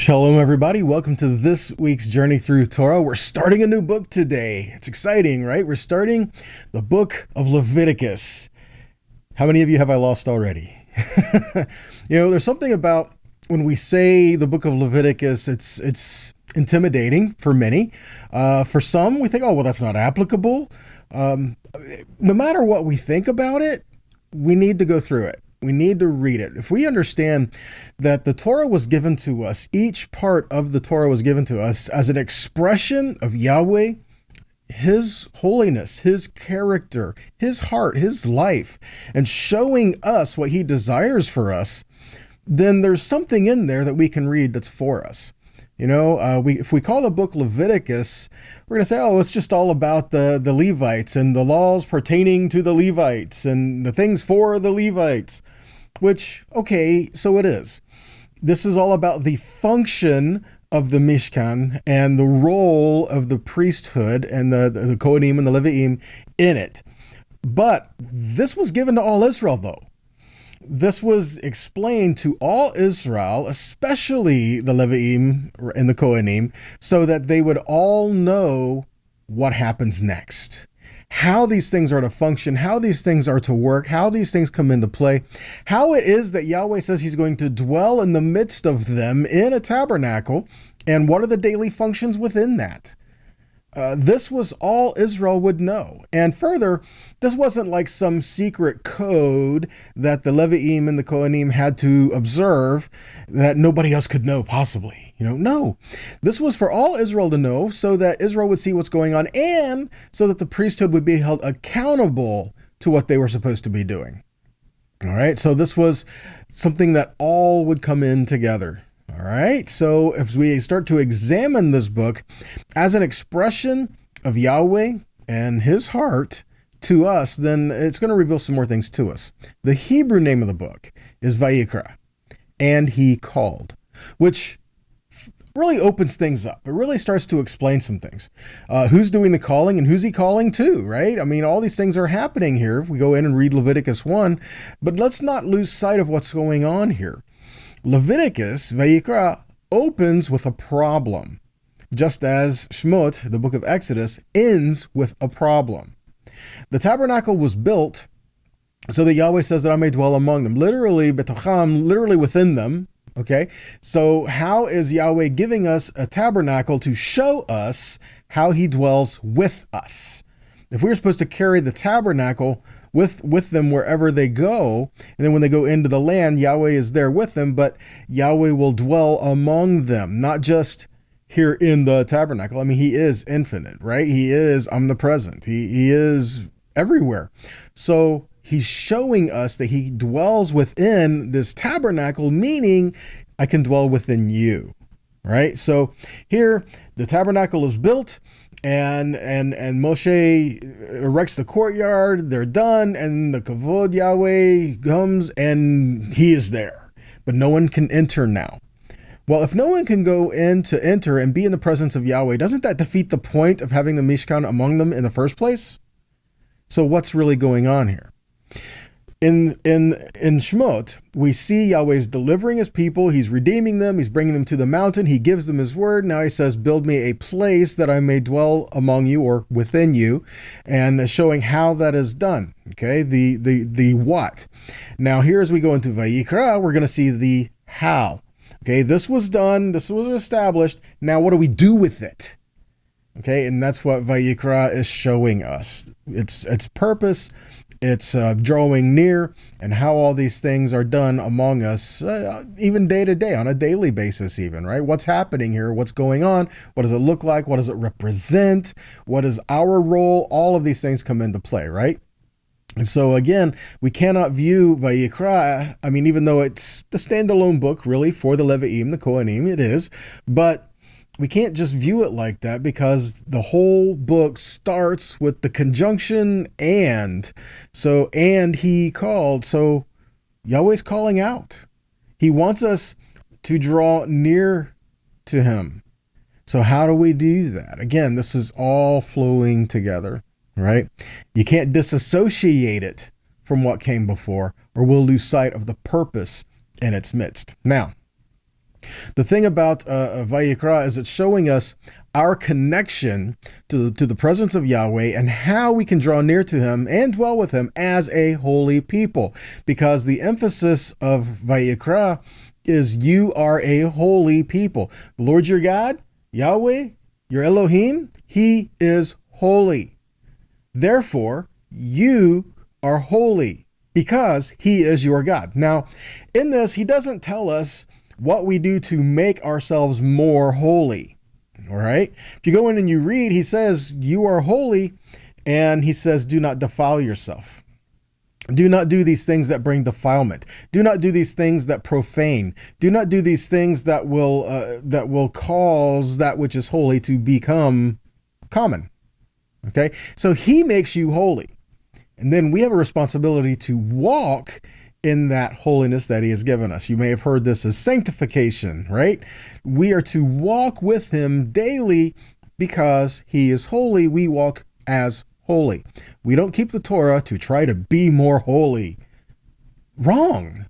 Shalom, everybody. Welcome to this week's Journey Through Torah. We're starting a new book today. It's exciting, right? We're starting the book of Leviticus. How many of you have I lost already? There's something about when we say the book of Leviticus, it's intimidating for many. For some, we think, oh, well, that's not applicable. No matter what we think about it, we need to go through it. We need to read it. If we understand that the Torah was given to us, each part of the Torah was given to us as an expression of Yahweh, His holiness, His character, His heart, His life, and showing us what He desires for us, then there's something in there that we can read that's for us. If we call the book Leviticus, we're going to say, oh, it's just all about the Levites and the laws pertaining to the Levites and the things for the Levites, which, okay, so it is. This is all about the function of the Mishkan and the role of the priesthood and the Kohanim and the Leviim in it. But this was given to all Israel, though. This was explained to all Israel, especially the Leviim and the Kohanim, so that they would all know what happens next, how these things are to function, how these things are to work, how these things come into play, how it is that Yahweh says He's going to dwell in the midst of them in a tabernacle, and what are the daily functions within that. This was all Israel would know. And further, this wasn't like some secret code that the Leviim and the Kohanim had to observe that nobody else could know possibly. No. This was for all Israel to know so that Israel would see what's going on and so that the priesthood would be held accountable to what they were supposed to be doing. All right, so this was something that all would come in together. All right, so if we start to examine this book as an expression of Yahweh and His heart to us, then it's going to reveal some more things to us. The Hebrew name of the book is Vayikra and He Called, which really opens things up. It really starts to explain some things. Who's doing the calling and who's He calling to, right? I mean, all these things are happening here if we go in and read Leviticus 1, but let's not lose sight of what's going on here. Leviticus, Vayikra, opens with a problem, just as Shmot, the book of Exodus, ends with a problem. The tabernacle was built so that Yahweh says that I may dwell among them. Literally, betocham, literally within them. Okay, so how is Yahweh giving us a tabernacle to show us how He dwells with us? If we were supposed to carry the tabernacle with them wherever they go, and then when they go into the land, Yahweh is there with them, but Yahweh will dwell among them, not just here in the tabernacle. I mean, He is infinite, right? He is omnipresent. He is everywhere. So He's showing us that He dwells within this tabernacle, meaning I can dwell within you, right? So here, the tabernacle is built, and Moshe erects the courtyard. They're done, and the Kavod Yahweh comes, and He is there, but no one can enter now. Well, if no one can go in to enter and be in the presence of Yahweh, doesn't that defeat the point of having the Mishkan among them in the first place? So what's really going on here? In Shmot, we see Yahweh's delivering His people. He's redeeming them. He's bringing them to the mountain. He gives them His word. Now He says, build me a place that I may dwell among you or within you, and showing how that is done. Okay, the what. Now here as we go into Vayikra, we're going to see the how. Okay, this was done. This was established. Now what do we do with it? Okay, and that's what Vayikra is showing us. Its purpose. It's drawing near, and how all these things are done among us, even day to day, on a daily basis even, right? What's happening here? What's going on? What does it look like? What does it represent? What is our role? All of these things come into play, right? And so again, we cannot view Vayikra, I mean, even though it's the standalone book really for the Leviim, the Kohanim, it is, but we can't just view it like that because the whole book starts with the conjunction and. So, and He called. So Yahweh's calling out. He wants us to draw near to Him. So how do we do that? Again, this is all flowing together, right? You can't disassociate it from what came before, or we'll lose sight of the purpose in its midst. Now, The thing about Vayikra is it's showing us our connection to the presence of Yahweh and how we can draw near to him and dwell with him as a holy people. Because the emphasis of Vayikra is you are a holy people. The Lord your God, Yahweh, your Elohim, he is holy. Therefore, you are holy because he is your God. Now, in this, he doesn't tell us what we do to make ourselves more holy. All right. If you go in and you read, he says, you are holy. And he says, do not defile yourself. Do not do these things that bring defilement. Do not do these things that profane. Do not do these things that will cause that which is holy to become common. Okay. So he makes you holy. And then we have a responsibility to walk in that holiness that he has given us. You may have heard this as sanctification, right? We are to walk with him daily because he is holy. We walk as holy. We don't keep the Torah to try to be more holy. Wrong.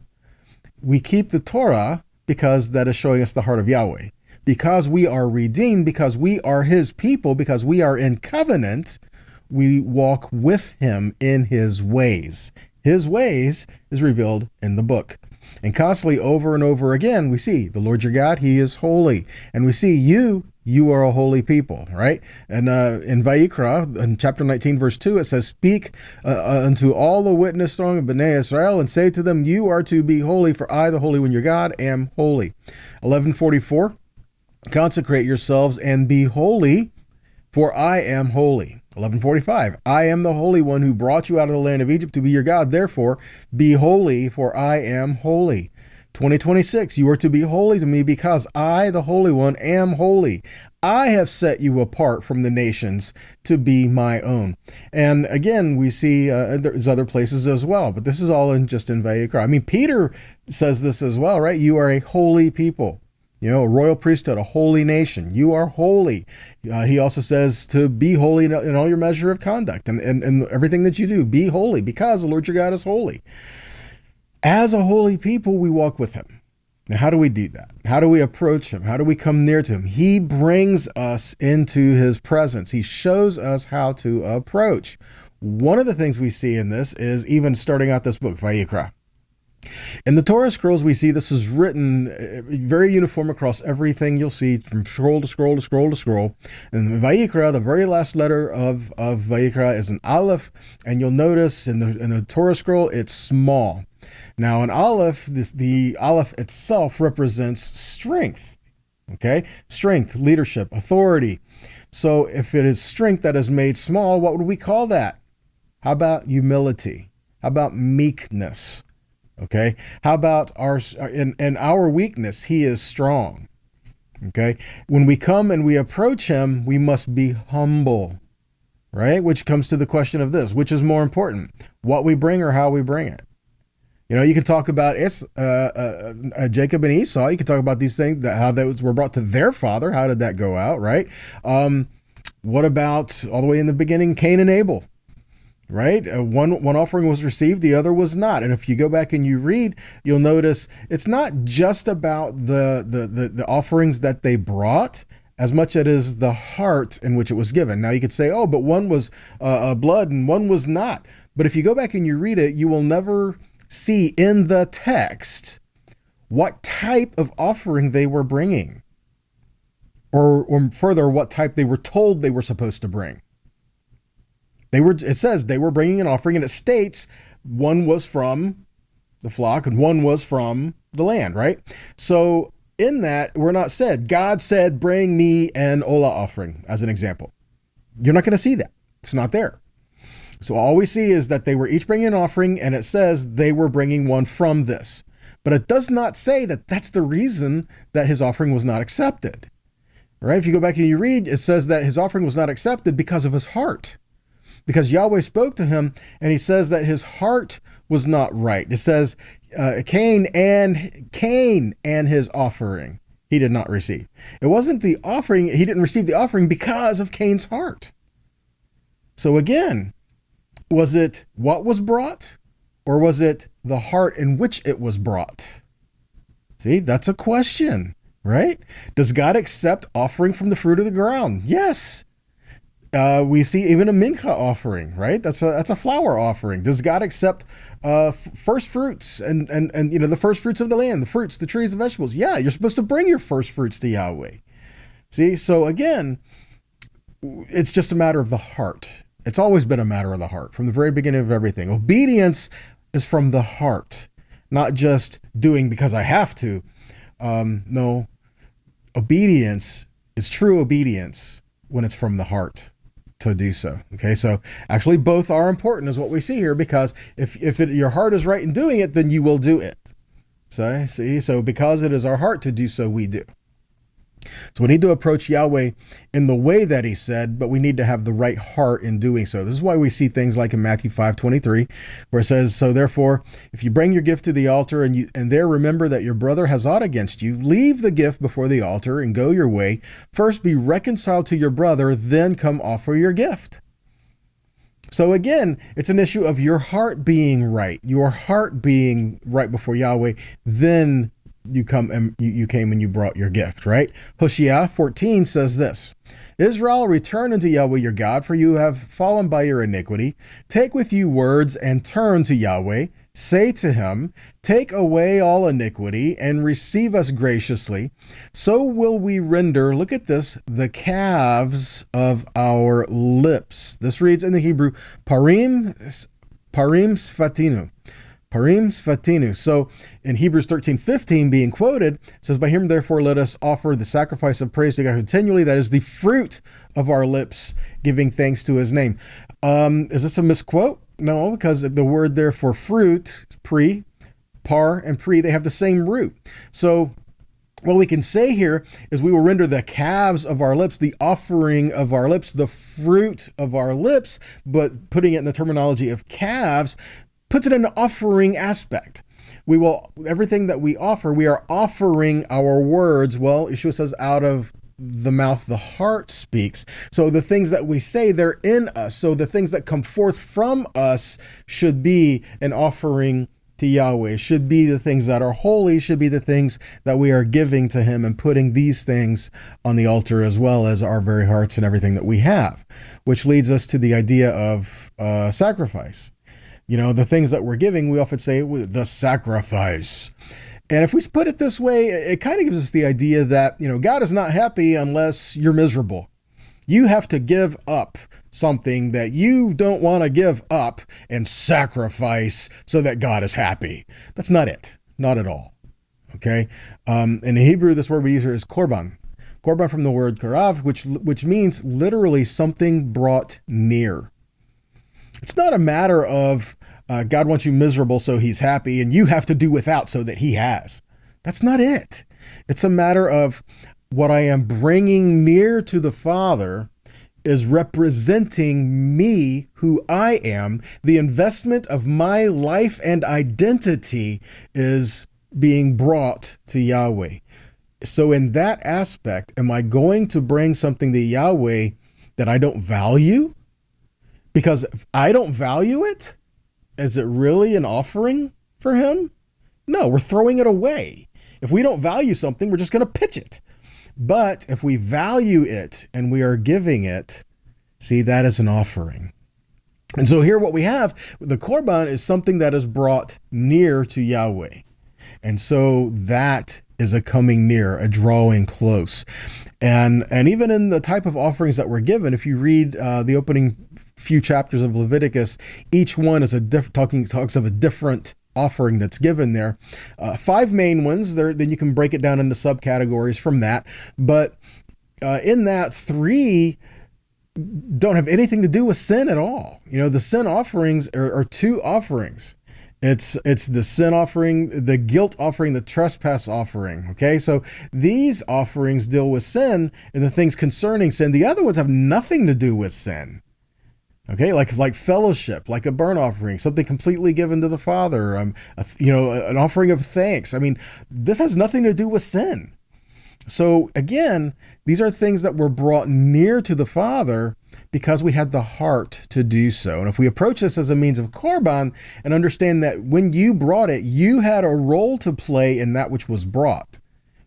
We keep the Torah because that is showing us the heart of Yahweh. Because we are redeemed, because we are his people, because we are in covenant, we walk with him in his ways. His ways is revealed in the book. And constantly over and over again, we see the Lord your God, he is holy. And we see you are a holy people, right? And in Vayikra, in chapter 19, verse 2, it says, speak unto all the witness throng of Bnei Israel and say to them, you are to be holy, for I, the Holy One, your God, am holy. 1144, consecrate yourselves and be holy, for I am holy. 1145, I am the Holy One who brought you out of the land of Egypt to be your God. Therefore, be holy, for I am holy. 2026, you are to be holy to me because I, the Holy One, am holy. I have set you apart from the nations to be my own. And again, we see there's other places as well, but this is all just in Vayikra. I mean, Peter says this as well, right? You are a holy people. You know, a royal priesthood, a holy nation. You are holy. He also says to be holy in all your measure of conduct and everything that you do. Be holy because the Lord your God is holy. As a holy people, we walk with him. Now, how do we do that? How do we approach him? How do we come near to him? He brings us into his presence. He shows us how to approach. One of the things we see in this is even starting out this book, Vayikra. In the Torah scrolls, we see this is written very uniform across everything you'll see from scroll to scroll to scroll to scroll. And Vayikra, the very last letter of Vayikra is an Aleph, and you'll notice in the Torah scroll, it's small. Now, an Aleph, the Aleph itself represents strength, okay? Strength, leadership, authority. So if it is strength that is made small, what would we call that? How about humility? How about meekness? Okay. How about in our weakness, he is strong. Okay. When we come and we approach him, we must be humble, right? Which comes to the question of this, which is more important, what we bring or how we bring it? You know, you can talk about Jacob and Esau. You can talk about these things, how those were brought to their father. How did that go out, right? What about all the way in the beginning, Cain and Abel? Right? One offering was received, the other was not. And if you go back and you read, you'll notice it's not just about the offerings that they brought as much as it is the heart in which it was given. Now you could say, oh, but one was blood and one was not. But if you go back and you read it, you will never see in the text what type of offering they were bringing, or further, what type they were told they were supposed to bring. It says they were bringing an offering, and it states one was from the flock and one was from the land, right? So in that, we're not said, God said, bring me an Olah offering, as an example. You're not going to see that. It's not there. So all we see is that they were each bringing an offering, and it says they were bringing one from this. But it does not say that that's the reason that his offering was not accepted, right? If you go back and you read, it says that his offering was not accepted because of his heart. Because Yahweh spoke to him, and he says that his heart was not right. It says Cain and his offering he did not receive. It wasn't the offering, he didn't receive the offering because of Cain's heart. So again, was it what was brought, or was it the heart in which it was brought? See, that's a question. right? Does God accept offering from the fruit of the ground? Yes. We see even a mincha offering, right? That's a flour offering. Does God accept first fruits and the first fruits of the land, the fruits, the trees, the vegetables? Yeah, you're supposed to bring your first fruits to Yahweh. See, so again, it's just a matter of the heart. It's always been a matter of the heart from the very beginning of everything. Obedience is from the heart, not just doing because I have to. No, obedience is true obedience when it's from the heart to do so. Okay, so actually both are important is what we see here, because if your heart is right in doing it, then you will do it. So because it is our heart to do so, we do. So we need to approach Yahweh in the way that he said, but we need to have the right heart in doing so. This is why we see things like in Matthew 5:23, where it says, so therefore, if you bring your gift to the altar and there remember that your brother has aught against you, leave the gift before the altar and go your way. First be reconciled to your brother, then come offer your gift. So again, it's an issue of your heart being right before Yahweh, then you came and you brought your gift, right? Hosea 14 says this, Israel, return unto Yahweh your God, for you have fallen by your iniquity. Take with you words and turn to Yahweh. Say to him, take away all iniquity and receive us graciously. So will we render, look at this, the calves of our lips. This reads in the Hebrew, parim sfatinu. Parim sfatinu. So in Hebrews 13:15 being quoted, it says, by him therefore let us offer the sacrifice of praise to God continually. That is the fruit of our lips, giving thanks to his name. Is this a misquote? No, because the word there for fruit, par and pre, they have the same root. So what we can say here is we will render the calves of our lips, the offering of our lips, the fruit of our lips, but putting it in the terminology of calves puts it in the offering aspect. Everything that we offer, we are offering our words. Well, Yeshua says, out of the mouth, the heart speaks. So the things that we say, they're in us. So the things that come forth from us should be an offering to Yahweh, should be the things that are holy, should be the things that we are giving to him and putting these things on the altar as well as our very hearts and everything that we have, which leads us to the idea of sacrifice. The things that we're giving, we often say the sacrifice. And if we put it this way, it kind of gives us the idea that, God is not happy unless you're miserable. You have to give up something that you don't want to give up and sacrifice so that God is happy. That's not it. Not at all. Okay. In Hebrew, this word we use here is korban. Korban from the word karav, which means literally something brought near. It's not a matter of God wants you miserable so he's happy and you have to do without so that he has. That's not it. It's a matter of what I am bringing near to the Father is representing me, who I am. The investment of my life and identity is being brought to Yahweh. So in that aspect, am I going to bring something to Yahweh that I don't value? Because if I don't value it, is it really an offering for him? No, we're throwing it away. If we don't value something, we're just going to pitch it. But if we value it and we are giving it, see, that is an offering. And so here what we have, the korban is something that is brought near to Yahweh. And so that is a coming near, a drawing close. And even in the type of offerings that were given, if you read the opening few chapters of Leviticus, each one is talks of a different offering that's given there. 5 main ones, then you can break it down into subcategories from that. But in that, 3 don't have anything to do with sin at all. The sin offerings are 2 offerings. It's the sin offering, the guilt offering, the trespass offering. Okay, so these offerings deal with sin and the things concerning sin. The other ones have nothing to do with sin. Okay, like fellowship, like a burnt offering, something completely given to the Father. An offering of thanks. I mean, this has nothing to do with sin. So again, these are things that were brought near to the Father because we had the heart to do so. And if we approach this as a means of korban and understand that when you brought it, you had a role to play in that which was brought.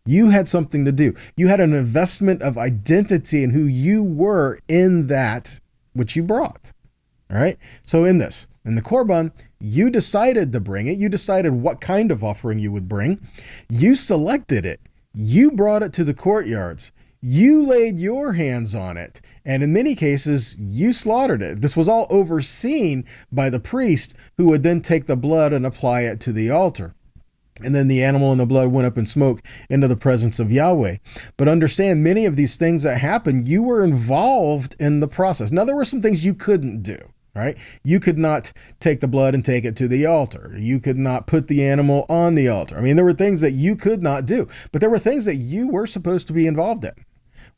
You had something to do. You had an investment of identity in who you were in that which you brought. All right. So in the Korban, you decided to bring it. You decided what kind of offering you would bring. You selected it. You brought it to the courtyards. You laid your hands on it. And in many cases, you slaughtered it. This was all overseen by the priest, who would then take the blood and apply it to the altar. And then the animal and the blood went up in smoke into the presence of Yahweh. But understand, many of these things that happened, you were involved in the process. Now, there were some things you couldn't do, right? You could not take the blood and take it to the altar. You could not put the animal on the altar. I mean, there were things that you could not do, but there were things that you were supposed to be involved in.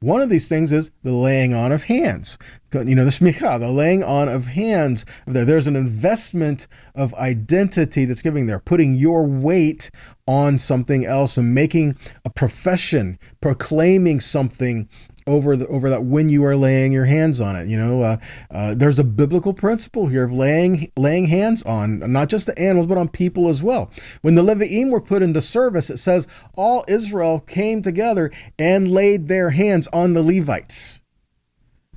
One of these things is the laying on of hands. The smicha, the laying on of hands. There's an investment of identity that's giving there, putting your weight on something else and making a profession, proclaiming something over that when you are laying your hands on it. There's a biblical principle here of laying hands on not just the animals, but on people as well. When the Levites were put into service, it says all Israel came together and laid their hands on the Levites,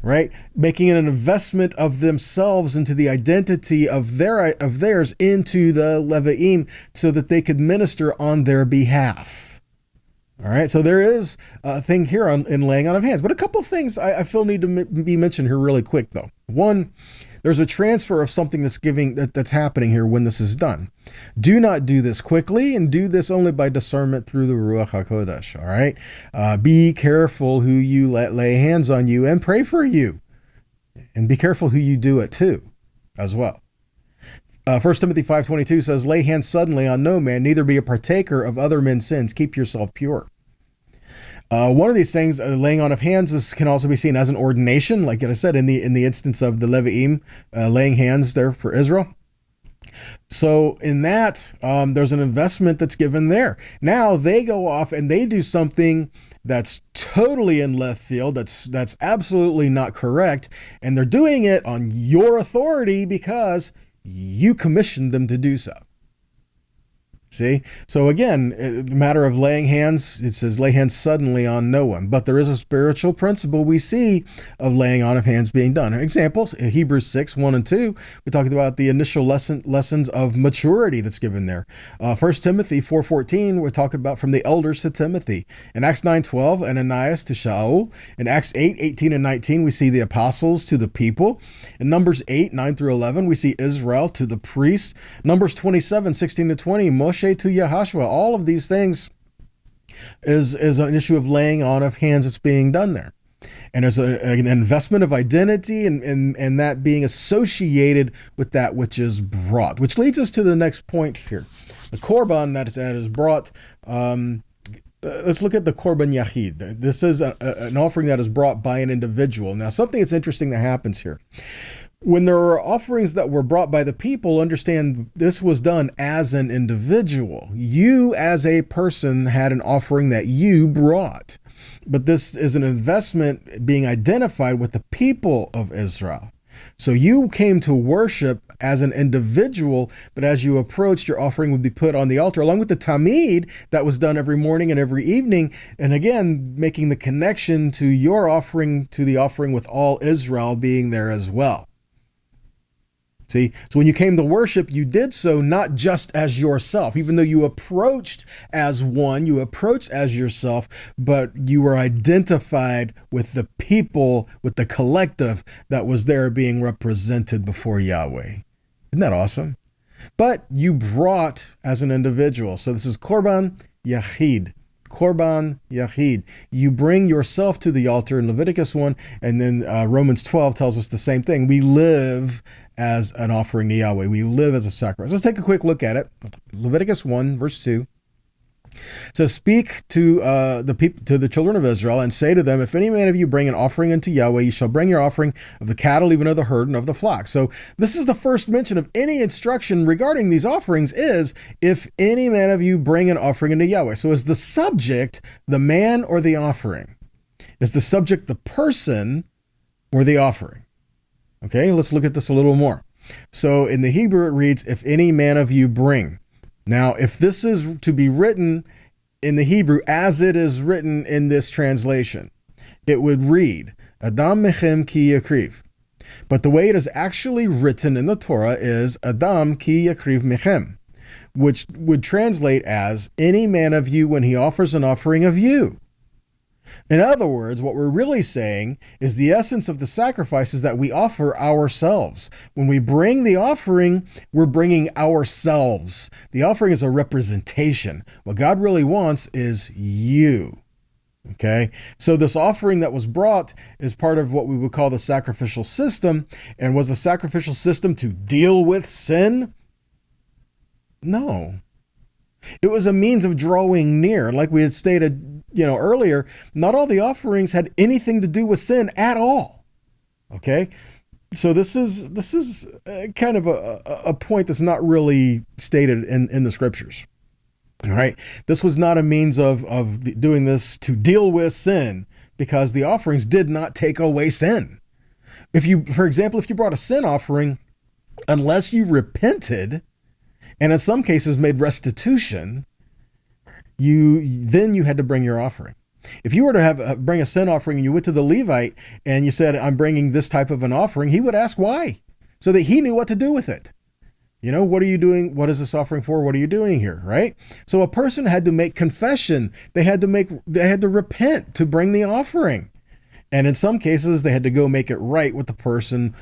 right? Making an investment of themselves into the identity of theirs into the Levites so that they could minister on their behalf. All right, so there is a thing here in laying on of hands, but a couple of things I feel need to be mentioned here really quick, though. One, there's a transfer of something that's happening here when this is done. Do not do this quickly, and do this only by discernment through the Ruach HaKodesh. All right, be careful who you let lay hands on you, and pray for you, and be careful who you do it to, as well. 1 Timothy 5:22 says, lay hands suddenly on no man, neither be a partaker of other men's sins. Keep yourself pure. One of these things, laying on of hands, can also be seen as an ordination, like I said, in the instance of the Levi'im laying hands there for Israel. So in that, there's an investment that's given there. Now they go off and they do something that's totally in left field, that's absolutely not correct, and they're doing it on your authority because you commissioned them to do so. See? So again, the matter of laying hands, it says lay hands suddenly on no one. But there is a spiritual principle we see of laying on of hands being done. Examples, in Hebrews 6:1-2, we talked about the initial lessons of maturity that's given there. 1 Timothy 4:14, we're talking about from the elders to Timothy. In Acts 9:12, Ananias to Shaul. In Acts 8:18-19, we see the apostles to the people. In Numbers 8:9-11, we see Israel to the priests. Numbers 27:16-20, Moshe to YHWH. All of these things is an issue of laying on of hands that's being done there. And there's an investment of identity and that being associated with that which is brought, which leads us to the next point here. The Korban that is brought, let's look at the Korban Yahid. This is an offering that is brought by an individual. Now, something that's interesting that happens here. When there are offerings that were brought by the people, understand this was done as an individual. You as a person had an offering that you brought. But this is an investment being identified with the people of Israel. So you came to worship as an individual, but as you approached, your offering would be put on the altar, along with the tamid that was done every morning and every evening. And again, making the connection to your offering, to the offering with all Israel being there as well. See, so when you came to worship, you did so not just as yourself, even though you approached as one, you approached as yourself, but you were identified with the people, with the collective that was there being represented before Yahweh. Isn't that awesome? But you brought as an individual. So this is Korban Yahid. Korban Yahid. You bring yourself to the altar in Leviticus 1, and then Romans 12 tells us the same thing. We live as an offering to Yahweh. We live as a sacrifice. Let's take a quick look at it. Leviticus 1, verse 2. So speak to the people, to the children of Israel, and say to them, if any man of you bring an offering unto Yahweh, you shall bring your offering of the cattle, even of the herd, and of the flock. So this is the first mention of any instruction regarding these offerings is, if any man of you bring an offering unto Yahweh. So is the subject the man or the offering? Is the subject the person or the offering? Okay, let's look at this a little more. So in the Hebrew, it reads, if any man of you bring. Now, if this is to be written in the Hebrew, as it is written in this translation, it would read, Adam mechem ki yakriv. But the way it is actually written in the Torah is Adam ki yakriv mechem, which would translate as any man of you when he offers an offering of you. In other words, what we're really saying is the essence of the sacrifice is that we offer ourselves. When we bring the offering, we're bringing ourselves. The offering is a representation. What God really wants is you. Okay, so this offering that was brought is part of what we would call the sacrificial system. And was the sacrificial system to deal with sin? No. It was a means of drawing near. Like we had stated, earlier, not all the offerings had anything to do with sin at all. Okay, so this is kind of a point that's not really stated in the scriptures. All right, this was not a means of doing this to deal with sin, because the offerings did not take away sin. For example, if you brought a sin offering, unless you repented, and in some cases made restitution, then you had to bring your offering. If you were to bring a sin offering and you went to the Levite and you said, I'm bringing this type of an offering, he would ask why, so that he knew what to do with it. What are you doing? What is this offering for? What are you doing here? Right? So a person had to make confession. They had to repent to bring the offering. And in some cases, they had to go make it right with the person,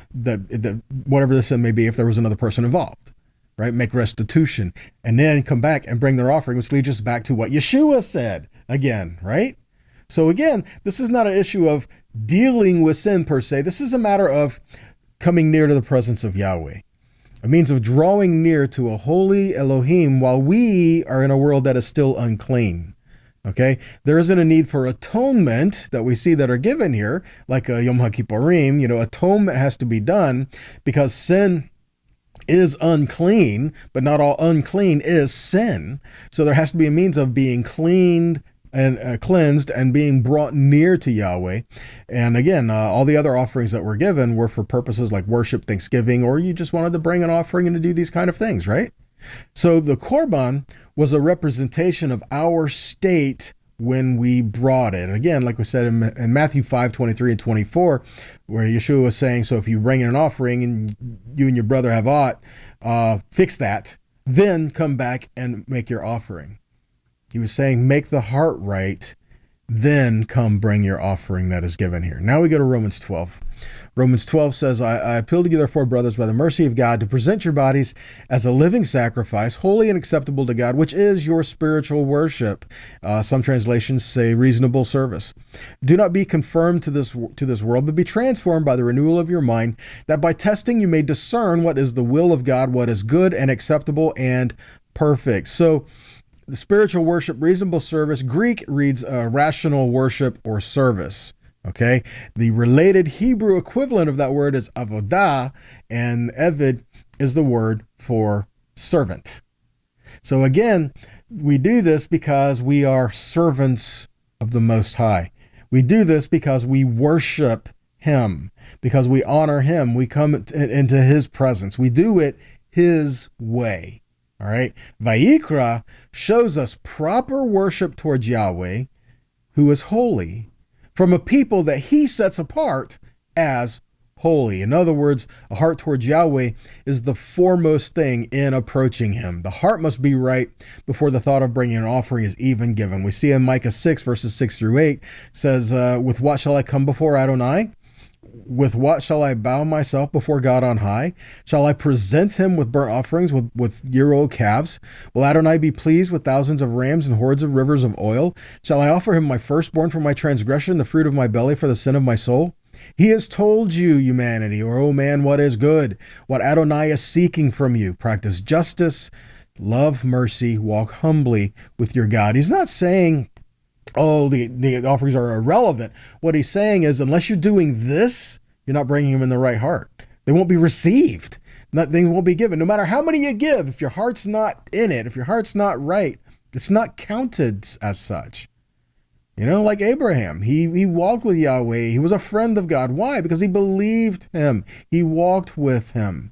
whatever the sin may be, if there was another person involved. Right? Make restitution and then come back and bring their offering, which leads us back to what Yeshua said again, right? So again, this is not an issue of dealing with sin per se. This is a matter of coming near to the presence of Yahweh, a means of drawing near to a holy Elohim while we are in a world that is still unclean. Okay, there isn't a need for atonement that we see that are given here, like a Yom HaKippurim. Atonement has to be done because sin is unclean, but not all unclean is sin. So there has to be a means of being cleaned and cleansed and being brought near to Yahweh. And again, all the other offerings that were given were for purposes like worship, thanksgiving, or you just wanted to bring an offering and to do these kind of things, right? So the Korban was a representation of our state when we brought it. Again, like we said in Matthew 5:23 and 24, where Yeshua was saying, so if you bring in an offering and you and your brother have aught, fix that, then come back and make your offering. He was saying, make the heart right, then come bring your offering that is given here. Now we go to Romans 12. Romans 12 says, I appeal to you, therefore, brothers, by the mercy of God, to present your bodies as a living sacrifice, holy and acceptable to God, which is your spiritual worship. Some translations say reasonable service. Do not be conformed to this world, but be transformed by the renewal of your mind, that by testing you may discern what is the will of God, what is good and acceptable and perfect. So the spiritual worship, reasonable service, Greek reads rational worship or service. Okay, the related Hebrew equivalent of that word is avodah, and eved is the word for servant. So again, we do this because we are servants of the Most High. We do this because we worship Him, because we honor Him. We come into His presence. We do it His way. All right. Vayikra shows us proper worship towards Yahweh, who is holy, from a people that He sets apart as holy. In other words, a heart towards Yahweh is the foremost thing in approaching Him. The heart must be right before the thought of bringing an offering is even given. We see in Micah 6, verses 6 through 8, says, with what shall I come before Adonai? With what shall I bow myself before God on high? Shall I present Him with burnt offerings, with year-old calves? Will Adonai be pleased with thousands of rams and hordes of rivers of oil? Shall I offer Him my firstborn for my transgression, the fruit of my belly for the sin of my soul? He has told you, humanity, or oh man, what is good, what Adonai is seeking from you. Practice justice, love mercy, walk humbly with your God. He's not saying, oh, the offerings are irrelevant. What He's saying is, unless you're doing this, you're not bringing Him in the right heart. They won't be received. They won't be given. No matter how many you give, if your heart's not in it, if your heart's not right, it's not counted as such. Like Abraham, he walked with Yahweh. He was a friend of God. Why? Because he believed Him. He walked with Him.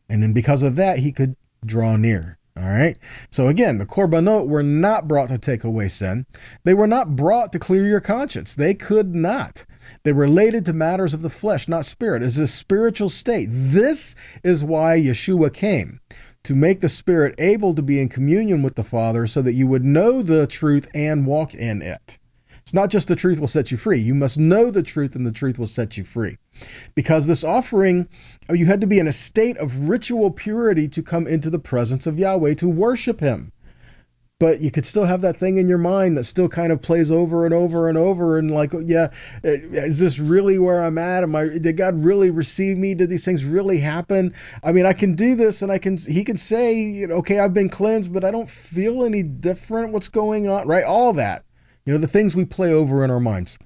And then because of that, he could draw near. All right. So again, the korbanot were not brought to take away sin. They were not brought to clear your conscience. They could not. They related to matters of the flesh, not spirit. It's a spiritual state. This is why Yeshua came, to make the spirit able to be in communion with the Father so that you would know the truth and walk in it. It's not just the truth will set you free. You must know the truth, and the truth will set you free. Because this offering, you had to be in a state of ritual purity to come into the presence of Yahweh to worship him. But you could still have that thing in your mind that still kind of plays over and over and over, and like, yeah, is this really where I'm at? Did God really receive me? Did these things really happen? I mean, I can do this, and he can say, okay, I've been cleansed, but I don't feel any different. What's going on? Right? All that. The things we play over in our minds.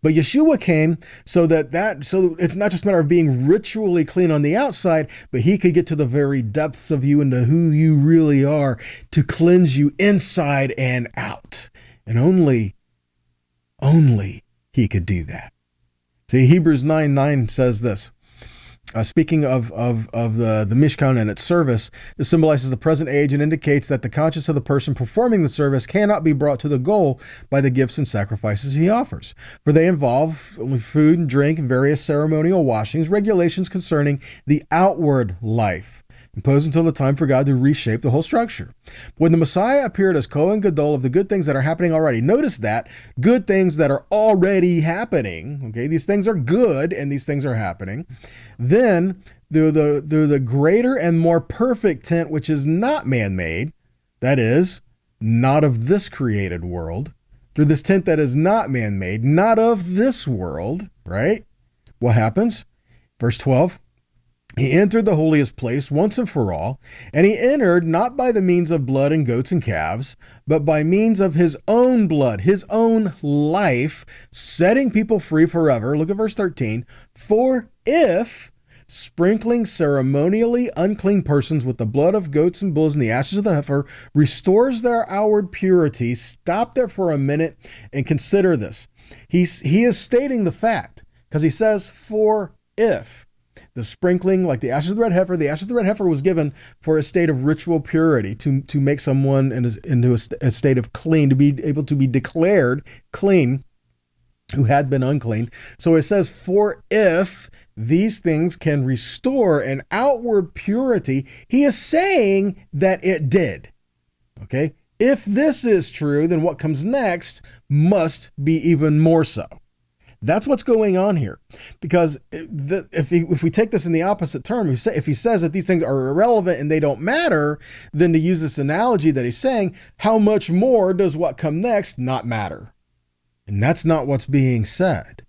But Yeshua came so it's not just a matter of being ritually clean on the outside, but he could get to the very depths of you and to who you really are, to cleanse you inside and out. And only he could do that. See, Hebrews 9:9 says this. Speaking of the Mishkan and its service, this symbolizes the present age and indicates that the conscience of the person performing the service cannot be brought to the goal by the gifts and sacrifices he offers, for they involve food and drink and various ceremonial washings, regulations concerning the outward life, imposed until the time for God to reshape the whole structure. When the Messiah appeared as Kohen Gadol of the good things that are happening already, notice that, good things that are already happening, okay, these things are good and these things are happening, then through the greater and more perfect tent, which is not man-made, that is, not of this created world, through this tent that is not man-made, not of this world, right? What happens? Verse 12, he entered the holiest place once and for all, and he entered not by the means of blood and goats and calves, but by means of his own blood, his own life, setting people free forever. Look at verse 13. For if sprinkling ceremonially unclean persons with the blood of goats and bulls and the ashes of the heifer restores their outward purity, stop there for a minute and consider this. He is stating the fact, because he says, for if. The sprinkling, like the ashes of the red heifer was given for a state of ritual purity, to make someone into a state of clean, to be able to be declared clean who had been unclean. So it says, for if these things can restore an outward purity, he is saying that it did. Okay? If this is true, then what comes next must be even more so. That's what's going on here, because if we take this in the opposite term, if he says that these things are irrelevant and they don't matter, then to use this analogy that he's saying, how much more does what come next not matter? And that's not what's being said.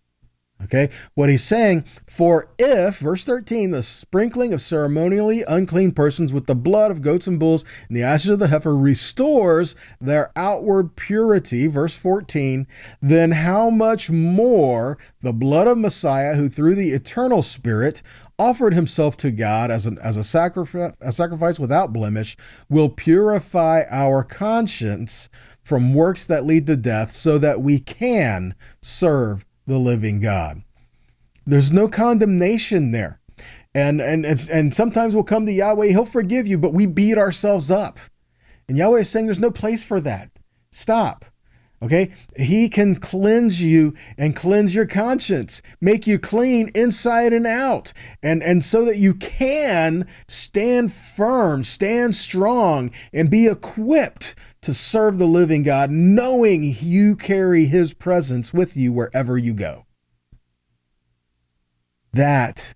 Okay, what he's saying, for if, verse 13, the sprinkling of ceremonially unclean persons with the blood of goats and bulls and the ashes of the heifer restores their outward purity, verse 14, then how much more the blood of Messiah, who through the eternal Spirit offered himself to God as a sacrifice without blemish, will purify our conscience from works that lead to death, so that we can serve the living God. There's no condemnation there. And sometimes we'll come to Yahweh, he'll forgive you, but we beat ourselves up. And Yahweh is saying there's no place for that. Stop. Okay? He can cleanse you and cleanse your conscience, make you clean inside and out. And so that you can stand firm, stand strong, and be equipped to serve the living God, knowing you carry his presence with you wherever you go. That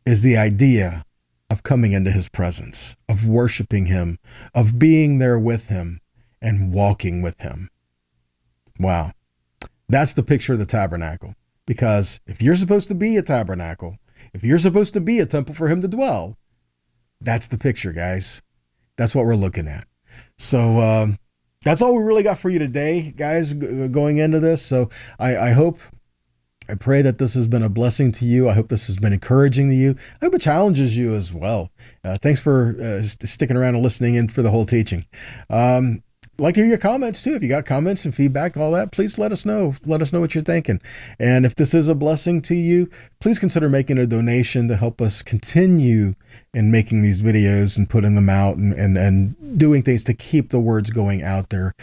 is the idea of coming into his presence, of worshiping him, of being there with him and walking with him. Wow. That's the picture of the tabernacle. Because if you're supposed to be a tabernacle, if you're supposed to be a temple for him to dwell, that's the picture, guys. That's what we're looking at. So that's all we really got for you today, guys, going into this. So I pray that this has been a blessing to you. I hope this has been encouraging to you. I hope it challenges you as well. Thanks for sticking around and listening in for the whole teaching. like to hear your comments too. If you got comments and feedback, all that, please let us know. Let us know what you're thinking. And if this is a blessing to you, please consider making a donation to help us continue in making these videos and putting them out and doing things to keep the words going out there.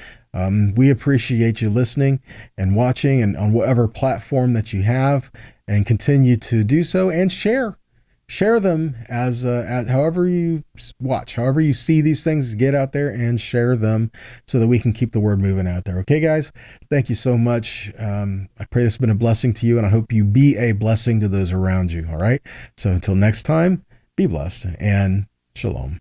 We appreciate you listening and watching, and on whatever platform that you have, and continue to do so and share them as however you watch, however you see these things. Get out there and share them so that we can keep the word moving out there. Okay, guys, thank you so much. I pray this has been a blessing to you, and I hope you be a blessing to those around you. All right, so until next time, be blessed and shalom.